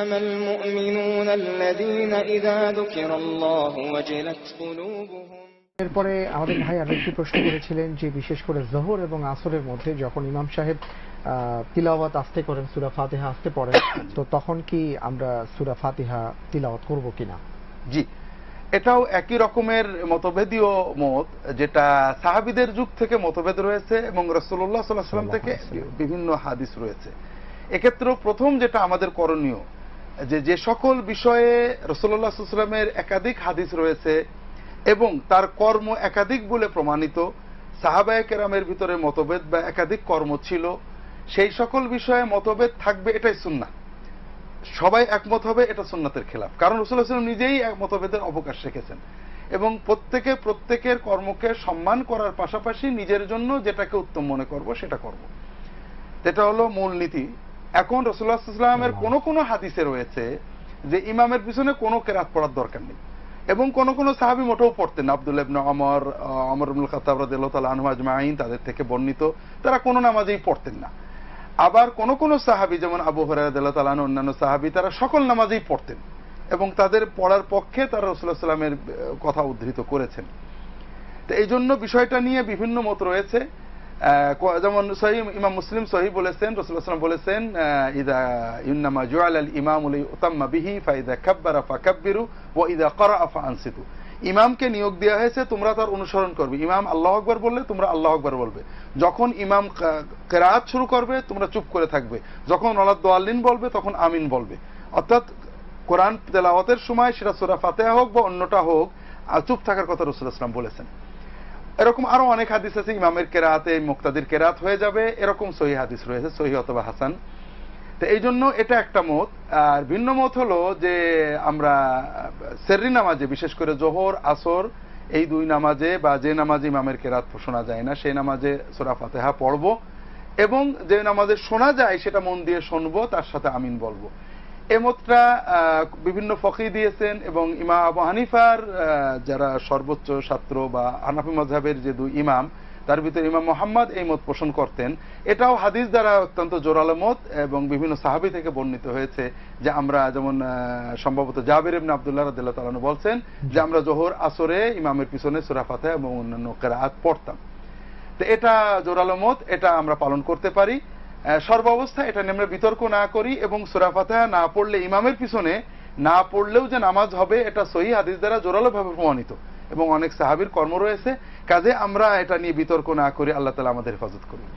إنما المؤمنون الذين إذا ذكر الله وجلت قلوبهم। এরপরে আমাদের ভাই আরেকটি প্রশ্ন করেছিলেন যে বিশেষ করে যোহর এবং আসরের মধ্যে যখন ইমাম সাহেব তিলাওয়াত আস্তে করেন, সূরা ফাতিহা আস্তে পড়েন, তো তখন কি আমরা সূরা ফাতিহা তিলাওয়াত করব কিনা? জি, এটাও একই রকমের মতভেদীয় মত, যেটা সাহাবীদের যুগ থেকে মতভেদ রয়েছে এবং রাসূলুল্লাহ সাল্লাল্লাহু আলাইহি ওয়াসাল্লাম থেকে বিভিন্ন হাদিস রয়েছে। এক্ষেত্রে প্রথম যেটা আমাদের করণীয়, যে সকল বিষয়ে রাসূলুল্লাহ সাল্লাল্লাহু আলাইহি ওয়াসাল্লামের একাধিক হাদিস রয়েছে এবং তার কর্ম একাধিক বলে প্রমাণিত, সাহাবায়ে কেরামের ভিতরে মতভেদ বা একাধিক কর্ম ছিল, সেই সকল বিষয়ে মতভেদ থাকবে, এটাই সুন্নাহ। সবাই একমত হবে, এটা সুন্নাতের খেলাফ। কারণ রাসূলুল্লাহ সাল্লাল্লাহু আলাইহি ওয়াসাল্লাম নিজেই এক মতভেদের অবকাশ রেখেছেন এবং প্রত্যেকের কর্মকে সম্মান করার পাশাপাশি নিজের জন্য যেটাকে উত্তম মনে করব সেটা করব, এটা হলো মূল নীতি। এখন রাসূলুল্লাহ সাল্লাল্লাহু আলাইহি ওয়াসাল্লামের কোন হাদিসে রয়েছে যে ইমামের পিছনে কোনো কেরাত পড়ার দরকার নেই, এবং কোন সাহাবী মোটেও পড়তেন না। আব্দুল্লাহ ইবনে ওমর ইবনুল খাত্তাব রাদিয়াল্লাহু তাআলা আনহু আজমাইন, তাদের থেকে বর্ণিত, তারা কোনো নামাজেই পড়তেন না। আবার কোন সাহাবী যেমন আবু হুরায়রা রাদিয়াল্লাহু তাআলা আনহু, অন্যান্য সাহাবী, তারা সকল নামাজেই পড়তেন এবং তাদের পড়ার পক্ষে তারা রাসূলুল্লাহ সাল্লাল্লাহু আলাইহি ওয়াসাল্লামের কথা উদ্ধৃত করেছেন। তো এই জন্য বিষয়টা নিয়ে বিভিন্ন মত রয়েছে। যেমন সহিহ ইমাম মুসলিম সহিহ বলেছেন, রাসূলুল্লাহ সাল্লাল্লাহু আলাইহি ওয়াসাল্লাম বলেছেন, ইযা ইন্নামা জুআলাল ইমামু লিউতাম্মা বিহি ফাইযা কাব্বারা ফাকাব্বিরু ওয়া ইযা ক্বারাআ ফাআনসিতু। ইমামকে নিয়োগ দেওয়া হয়েছে তোমরা তার অনুসরণ করবে। ইমাম আল্লাহু আকবার বললে তোমরা আল্লাহু আকবার বলবে, যখন ইমাম কিরাত শুরু করবে তোমরা চুপ করে থাকবে, যখন ওয়ালাদ-দাল্লিন বলবে তখন আমিন বলবে। অর্থাৎ কোরআন তেলাওয়াতের সময় সেটা সূরা ফাতিহা হোক বা অন্যটা হোক, চুপ থাকার কথা রাসূলুল্লাহ সাল্লাল্লাহু আলাইহি ওয়াসাল্লাম বলেছেন। এরকম আরো অনেক হাদিস আছে, ইমামের কেরাতে মুক্তাদির কেরাত হয়ে যাবে, এরকম সহিহ হাদিস রয়েছে, সহিহ অথবা হাসান। তো এই জন্য এটা একটা মত। আর ভিন্ন মত হলো যে আমরা সেররি নামাজে, বিশেষ করে যোহর আসর এই দুই নামাজে বা যে নামাজে ইমামের কেরাত শোনা যায় না সেই নামাজে সূরা ফাতিহা পড়ব, এবং যে নামাজে শোনা যায় সেটা মন দিয়ে শুনবো, তার সাথে আমিন বলবো। এ মতটা বিভিন্ন ফকি দিয়েছেন এবং ইমাম আবু হানিফার যারা সর্বোচ্চ ছাত্র বা হানাফি মাযহাবের যে দুই ইমাম, তার ভিতরে ইমাম মুহাম্মদ এই মত পোষণ করতেন। এটাও হাদিস দ্বারা অত্যন্ত জোরালো মত এবং বিভিন্ন সাহাবী থেকে বর্ণিত হয়েছে, যে আমরা যেমন সম্ভবত জাবির ইবনে আব্দুল্লাহ রাদিয়াল্লাহু তাআলা আনহু বলছেন যে আমরা যোহর আসরে ইমামের পিছনে সূরা ফাতিহা এবং অন্যান্য কিরাত পড়তাম। তো এটা জোরালো মত, এটা আমরা পালন করতে পারি। সর্বাবস্থায় এটা নিয়ে আমরা বিতর্ক না করি, এবং সূরা ফাতিহা না পড়লে ইমামের পিছনে না পড়লেও যে নামাজ হবে, এটা সহিহ হাদিস দ্বারা জোরালোভাবে প্রমাণিত এবং অনেক সাহাবীর কর্ম রয়েছে। কাজে আমরা এটা নিয়ে বিতর্ক না করি, আল্লাহ তাআলা আমাদের হেফাজত করুন।